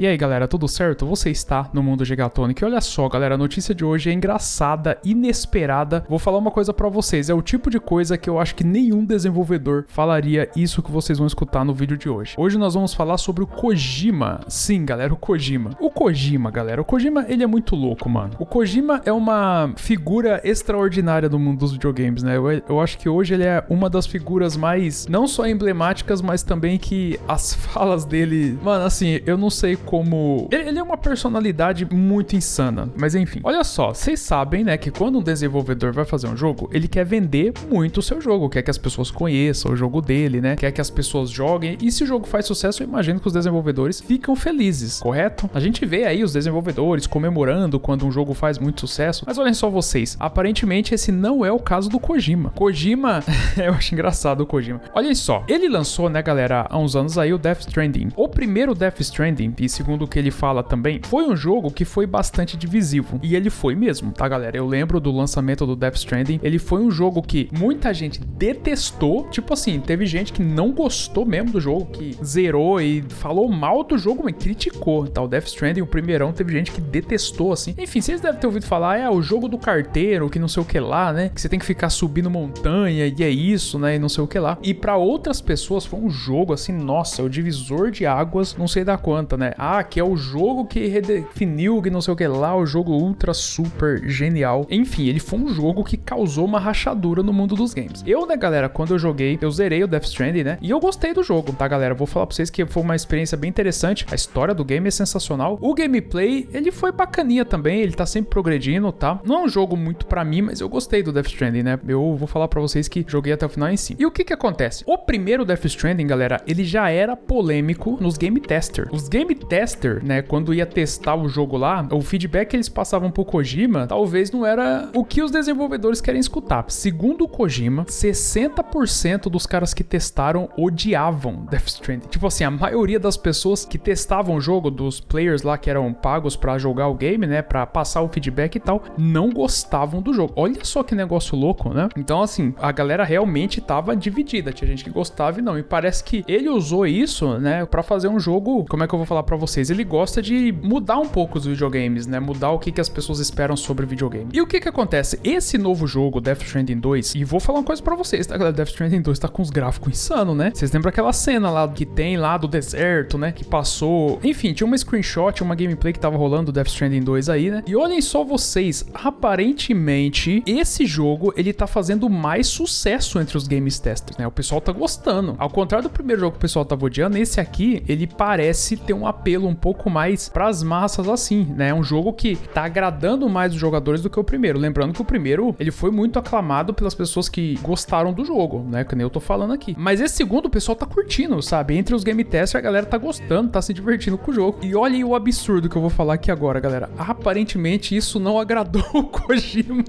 E aí galera, tudo certo? Você está no Mundo Gigatonic. E olha só galera, a notícia de hoje é engraçada, inesperada. Vou falar uma coisa pra vocês, é o tipo de coisa que eu acho que nenhum desenvolvedor falaria isso que vocês vão escutar no vídeo de hoje. Hoje nós vamos falar sobre o Kojima. Sim galera, o Kojima. O Kojima galera, o Kojima ele é muito louco mano. O Kojima é uma figura extraordinária do mundo dos videogames, né? Eu acho que hoje ele é uma das figuras mais, não só emblemáticas, mas também que as falas dele... Mano, assim, eu não sei como... Ele é uma personalidade muito insana, mas enfim. Olha só, vocês sabem, né, que quando um desenvolvedor vai fazer um jogo, ele quer vender muito o seu jogo, quer que as pessoas conheçam o jogo dele, né, quer que as pessoas joguem, e se o jogo faz sucesso, eu imagino que os desenvolvedores ficam felizes, correto? A gente vê aí os desenvolvedores comemorando quando um jogo faz muito sucesso, mas olhem só vocês, aparentemente esse não é o caso do Kojima. Kojima, eu acho engraçado o Kojima. Olhem só, ele lançou, né, galera, há uns anos aí o Death Stranding. O primeiro Death Stranding, e segundo o que ele fala também, foi um jogo que foi bastante divisivo. E ele foi mesmo, tá galera? Eu lembro do lançamento do Death Stranding, ele foi um jogo que muita gente detestou, tipo assim, teve gente que não gostou mesmo do jogo, que zerou e falou mal do jogo, mas criticou, tá? O Death Stranding, o primeirão, teve gente que detestou, assim. Enfim, vocês devem ter ouvido falar, o jogo do carteiro, que não sei o que lá, né? Que você tem que ficar subindo montanha e é isso, né? E não sei o que lá. E pra outras pessoas foi um jogo, assim, nossa, é o divisor de águas, não sei da quanta, né? Que é o jogo que redefiniu, que não sei o que lá, o jogo ultra super genial. Enfim, ele foi um jogo que causou uma rachadura no mundo dos games. Eu, né, galera, quando eu joguei, eu zerei o Death Stranding, né? E eu gostei do jogo, tá, galera? Vou falar pra vocês que foi uma experiência bem interessante. A história do game é sensacional. O gameplay, ele foi bacaninha também, ele tá sempre progredindo, tá? Não é um jogo muito pra mim, mas eu gostei do Death Stranding, né? Eu vou falar pra vocês que joguei até o final em si. E o que que acontece? O primeiro Death Stranding, galera, ele já era polêmico nos game tester. Os game tester, né, quando ia testar o jogo lá, o feedback que eles passavam pro Kojima, talvez não era o que os desenvolvedores querem escutar. Segundo o Kojima, 60% dos caras que testaram odiavam Death Stranding. Tipo assim, a maioria das pessoas que testavam o jogo, dos players lá que eram pagos pra jogar o game, né, pra passar o feedback e tal, não gostavam do jogo. Olha só que negócio louco, né? Então, assim, a galera realmente tava dividida. Tinha gente que gostava e não. E parece que ele usou isso, né, pra fazer um jogo, como é que eu vou falar pra vocês? Ele gosta de mudar um pouco os videogames, né? Mudar o que as pessoas esperam sobre videogame. E o que acontece? Esse novo jogo, Death Stranding 2, e vou falar uma coisa pra vocês, tá, galera? Death Stranding 2 tá com os gráficos insanos, né? Vocês lembram aquela cena lá que tem lá do deserto, né? Que passou... Enfim, tinha uma screenshot, uma gameplay que tava rolando do Death Stranding 2 aí, né? E olhem só vocês, aparentemente, esse jogo, ele tá fazendo mais sucesso entre os games testers, né? O pessoal tá gostando. Ao contrário do primeiro jogo que o pessoal tava odiando, esse aqui, ele parece ter um apelo um pouco mais pras massas assim, né? É um jogo que tá agradando mais os jogadores do que o primeiro. Lembrando que o primeiro, ele foi muito aclamado pelas pessoas que gostaram do jogo, né? Que nem eu tô falando aqui. Mas esse segundo, o pessoal tá curtindo, sabe? Entre os game testers, a galera tá gostando, tá se divertindo com o jogo. E olha aí o absurdo que eu vou falar aqui agora, galera. Aparentemente, isso não agradou o Kojima.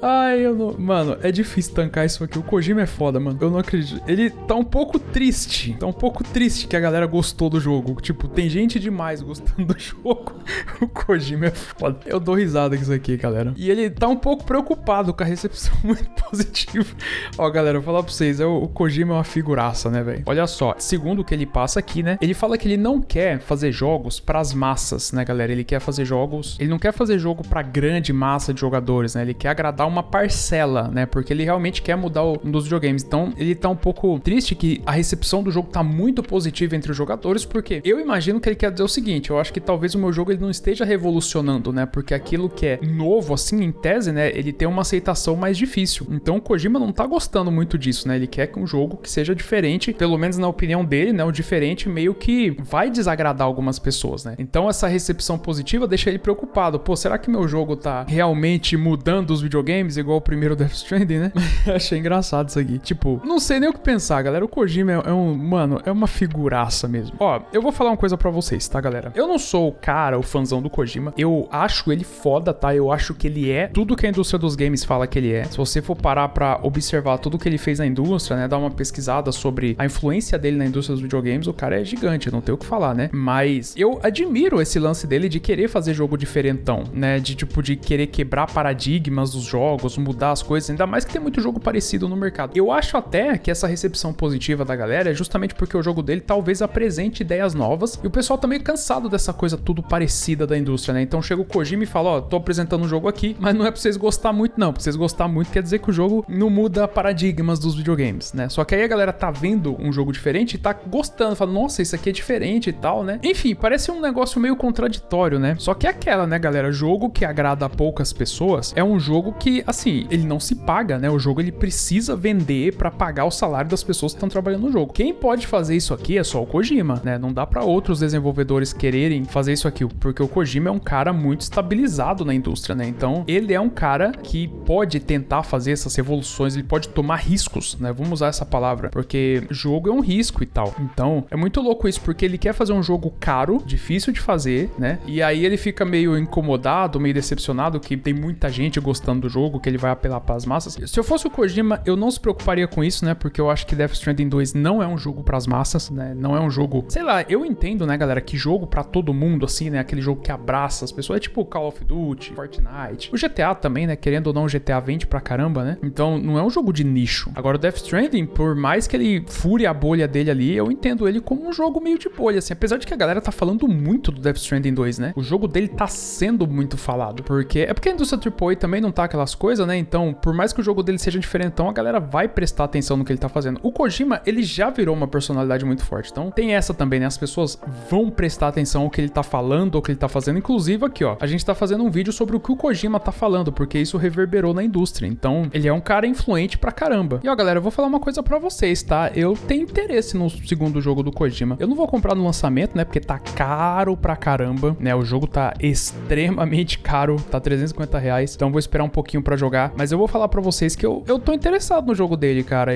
Ai, eu não... Mano, é difícil tancar isso aqui. O Kojima é foda, mano. Eu não acredito. Ele tá um pouco triste. Tá um pouco triste que a galera gostou do jogo. Tipo, tem gente demais gostando do jogo. O Kojima é foda. Eu dou risada com isso aqui, galera. E ele tá um pouco preocupado com a recepção muito positiva. Ó, galera, eu vou falar pra vocês. O Kojima é uma figuraça, né, velho? Olha só. Segundo o que ele passa aqui, né? Ele fala que ele não quer fazer jogos pras massas, né, galera? Ele quer fazer jogos... Ele não quer fazer jogo pra grande massa de jogadores, né? Ele quer agradar uma parcela, né? Porque ele realmente quer mudar um dos videogames. Então, ele tá um pouco triste que a recepção do jogo tá muito positiva entre os jogadores, porque eu imagino que ele quer dizer o seguinte, eu acho que talvez o meu jogo ele não esteja revolucionando, né? Porque aquilo que é novo, assim, em tese, né? Ele tem uma aceitação mais difícil. Então, o Kojima não tá gostando muito disso, né? Ele quer que um jogo que seja diferente, pelo menos na opinião dele, né? O diferente meio que vai desagradar algumas pessoas, né? Então, essa recepção positiva deixa ele preocupado. Pô, será que meu jogo tá realmente mudando os videogames? Igual o primeiro Death Stranding, né? Achei engraçado isso aqui. Tipo, não sei nem o que pensar, galera. O Kojima mano, é uma figuraça mesmo. Ó, eu vou falar uma coisa pra vocês, tá, galera? Eu não sou o cara, o fãzão do Kojima. Eu acho ele foda, tá? Eu acho que ele é tudo que a indústria dos games fala que ele é. Se você for parar pra observar tudo que ele fez na indústria, né? Dar uma pesquisada sobre a influência dele na indústria dos videogames, o cara é gigante, não tem o que falar, né? Mas eu admiro esse lance dele de querer fazer jogo diferentão, né? De tipo, de querer quebrar paradigmas dos jogos, jogos, mudar as coisas, ainda mais que tem muito jogo parecido no mercado. Eu acho até que essa recepção positiva da galera é justamente porque o jogo dele talvez apresente ideias novas e o pessoal tá meio cansado dessa coisa tudo parecida da indústria, né? Então chega o Kojima e fala, ó, tô apresentando um jogo aqui, mas não é pra vocês gostar muito não, pra vocês gostar muito quer dizer que o jogo não muda paradigmas dos videogames, né? Só que aí a galera tá vendo um jogo diferente e tá gostando, fala, nossa, isso aqui é diferente e tal, né? Enfim, parece um negócio meio contraditório, né? Só que é aquela, né, galera? Jogo que agrada a poucas pessoas é um jogo que, assim, ele não se paga, né? O jogo, ele precisa vender pra pagar o salário das pessoas que estão trabalhando no jogo. Quem pode fazer isso aqui é só o Kojima, né? Não dá pra outros desenvolvedores quererem fazer isso aqui, porque o Kojima é um cara muito estabilizado na indústria, né? Então, ele é um cara que pode tentar fazer essas revoluções, ele pode tomar riscos, né? Vamos usar essa palavra, porque jogo é um risco e tal. Então, é muito louco isso, porque ele quer fazer um jogo caro, difícil de fazer, né? E aí ele fica meio incomodado, meio decepcionado que tem muita gente gostando do jogo, que ele vai apelar pras massas. Se eu fosse o Kojima, eu não se preocuparia com isso, né? Porque eu acho que Death Stranding 2 não é um jogo pras massas, né? Não é um jogo... Sei lá, eu entendo, né, galera, que jogo pra todo mundo, assim, né? Aquele jogo que abraça as pessoas. É tipo Call of Duty, Fortnite. O GTA também, né? Querendo ou não, o GTA vende pra caramba, né? Então, não é um jogo de nicho. Agora, o Death Stranding, por mais que ele fure a bolha dele ali, eu entendo ele como um jogo meio de bolha, assim. Apesar de que a galera tá falando muito do Death Stranding 2, né? O jogo dele tá sendo muito falado. Porque a indústria AAA também não tá aquelas coisas, né? Então, por mais que o jogo dele seja diferentão, a galera vai prestar atenção no que ele tá fazendo. O Kojima, ele já virou uma personalidade muito forte. Então, tem essa também, né? As pessoas vão prestar atenção ao que ele tá falando, ao que ele tá fazendo. Inclusive, aqui, ó, a gente tá fazendo um vídeo sobre o que o Kojima tá falando, porque isso reverberou na indústria. Então, ele é um cara influente pra caramba. E, ó, galera, eu vou falar uma coisa pra vocês, tá? Eu tenho interesse no segundo jogo do Kojima. Eu não vou comprar no lançamento, né? Porque tá caro pra caramba, né? O jogo tá extremamente caro, tá R$350. Então, vou esperar um pouquinho pra jogar. Mas eu vou falar pra vocês que eu tô interessado no jogo dele, cara.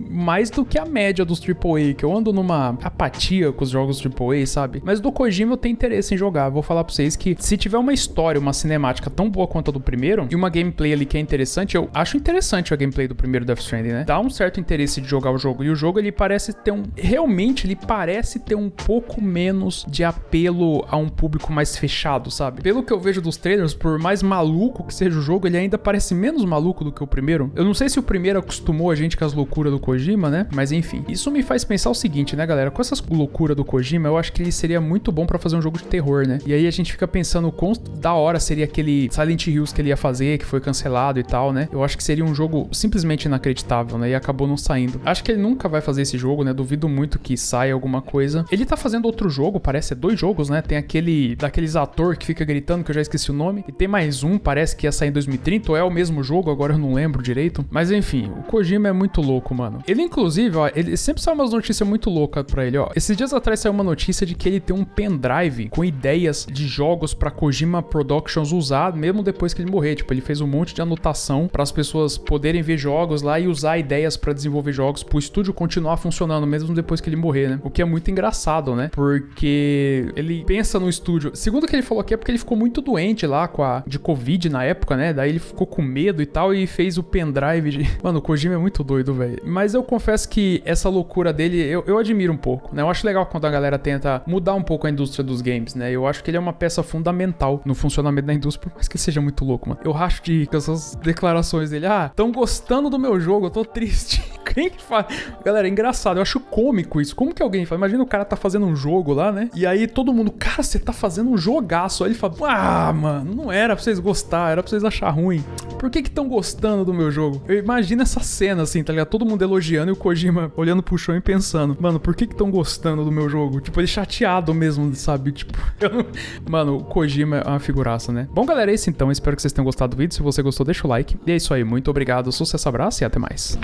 Mais do que a média dos AAA, que eu ando numa apatia com os jogos AAA, sabe? Mas do Kojima eu tenho interesse em jogar. Vou falar pra vocês que se tiver uma história, uma cinemática tão boa quanto a do primeiro, e uma gameplay ali que é interessante, eu acho interessante a gameplay do primeiro Death Stranding, né? Dá um certo interesse de jogar o jogo. E o jogo, ele parece ter realmente, ele parece ter um pouco menos de apelo a um público mais fechado, sabe? Pelo que eu vejo dos trailers, por mais maluco que seja o jogo, ele ainda parece menos maluco do que o primeiro. Eu não sei se o primeiro acostumou a gente com as loucuras do Kojima, né? Mas enfim, isso me faz pensar o seguinte, né, galera? Com essas loucuras do Kojima, eu acho que ele seria muito bom pra fazer um jogo de terror, né? E aí a gente fica pensando o quão da hora seria aquele Silent Hills que ele ia fazer, que foi cancelado e tal, né? Eu acho que seria um jogo simplesmente inacreditável, né? E acabou não saindo. Acho que ele nunca vai fazer esse jogo, né? Duvido muito que saia alguma coisa. Ele tá fazendo outro jogo, parece ser 2 jogos, né? Tem aquele daqueles ator que fica gritando, que eu já esqueci o nome. E tem mais um, parece que ia sair em 2030, ou é o mesmo jogo, agora eu não lembro direito. Mas enfim, o Kojima é muito louco, mano. Ele, inclusive, ó, ele sempre sai umas notícias muito loucas pra ele, ó. Esses dias atrás saiu uma notícia de que ele tem um pendrive com ideias de jogos pra Kojima Productions usar, mesmo depois que ele morrer. Tipo, ele fez um monte de anotação para as pessoas poderem ver jogos lá e usar ideias pra desenvolver jogos, pro estúdio continuar funcionando mesmo depois que ele morrer, né? O que é muito engraçado, né? Porque ele pensa no estúdio. Segundo o que ele falou aqui, é porque ele ficou muito doente lá de Covid na época, né? Daí ele ficou com medo e tal e fez o pendrive de... Mano, o Kojima é muito doido, velho. Mas eu confesso que essa loucura dele, eu admiro um pouco, né? Eu acho legal quando a galera tenta mudar um pouco a indústria dos games, né? Eu acho que ele é uma peça fundamental no funcionamento da indústria, por mais que ele seja muito louco, mano. Eu racho de rir com essas declarações dele. Ah, tão gostando do meu jogo, eu tô triste. Quem que faz? Galera, é engraçado, eu acho cômico isso. Como que alguém faz? Imagina o cara tá fazendo um jogo lá, né? E aí todo mundo, cara, você tá fazendo um jogaço. Aí ele fala, ah, mano, não era pra vocês gostar, era pra vocês achar ruim. Por que tão gostando do meu jogo? Eu imagino essa cena, assim, tá ligado? Todo mundo elogiando e o Kojima olhando pro chão e pensando, mano, por que tão gostando do meu jogo? Tipo, ele chateado mesmo, sabe? Tipo, Mano, o Kojima é uma figuraça, né? Bom, galera, é isso então. Espero que vocês tenham gostado do vídeo. Se você gostou, deixa o like. E é isso aí. Muito obrigado, sucesso, abraço e até mais.